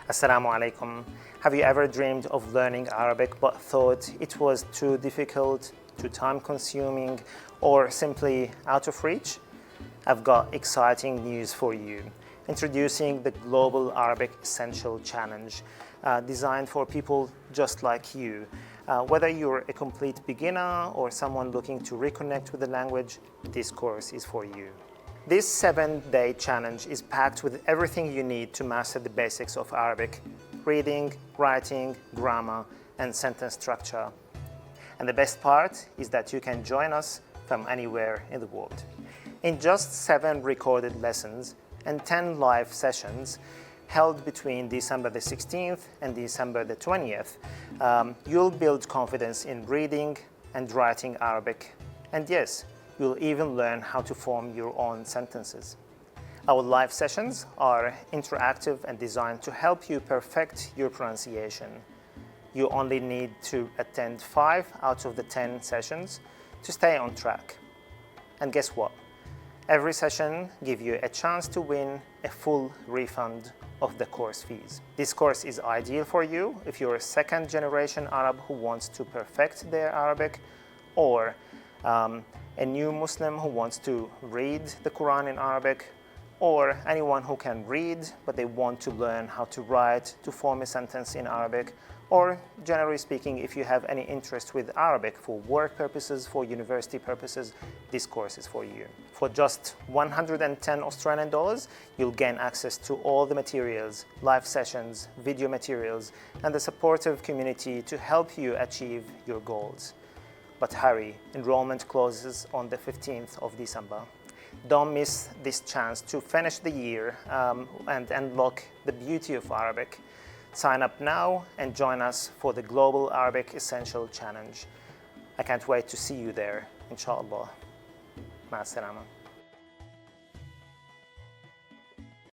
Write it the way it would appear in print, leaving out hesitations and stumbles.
Assalamu alaikum. Have you ever dreamed of learning Arabic but thought it was too difficult, too time-consuming, or simply out of reach? I've got exciting news for you. Introducing the Global Arabic Essential Challenge, designed for people just like you. Whether you're a complete beginner or someone looking to reconnect with the language, this course is for you. This 7-day challenge is packed with everything you need to master the basics of Arabic: reading, writing, grammar, and sentence structure. And the best part is that you can join us from anywhere in the world. In just 7 recorded lessons and 10 live sessions held between December the 16th and December the 20th, you'll build confidence in reading and writing Arabic. And yes, you'll even learn how to form your own sentences. Our live sessions are interactive and designed to help you perfect your pronunciation. You only need to attend 5 out of the 10 sessions to stay on track. And guess what? Every session gives you a chance to win a full refund of the course fees. This course is ideal for you if you're a second-generation Arab who wants to perfect their Arabic, or a new Muslim who wants to read the Quran in Arabic, or anyone who can read but they want to learn how to write, to form a sentence in Arabic, or generally speaking, if you have any interest with Arabic for work purposes, for university purposes, this course is for you. For just 110 Australian dollars, you'll gain access to all the materials, live sessions, video materials, and the supportive community to help you achieve your goals. But hurry, enrollment closes on the 15th of December. Don't miss this chance to finish the year and unlock the beauty of Arabic. Sign up now and join us for the Global Arabic Essential Challenge. I can't wait to see you there, inshallah. Ma salama.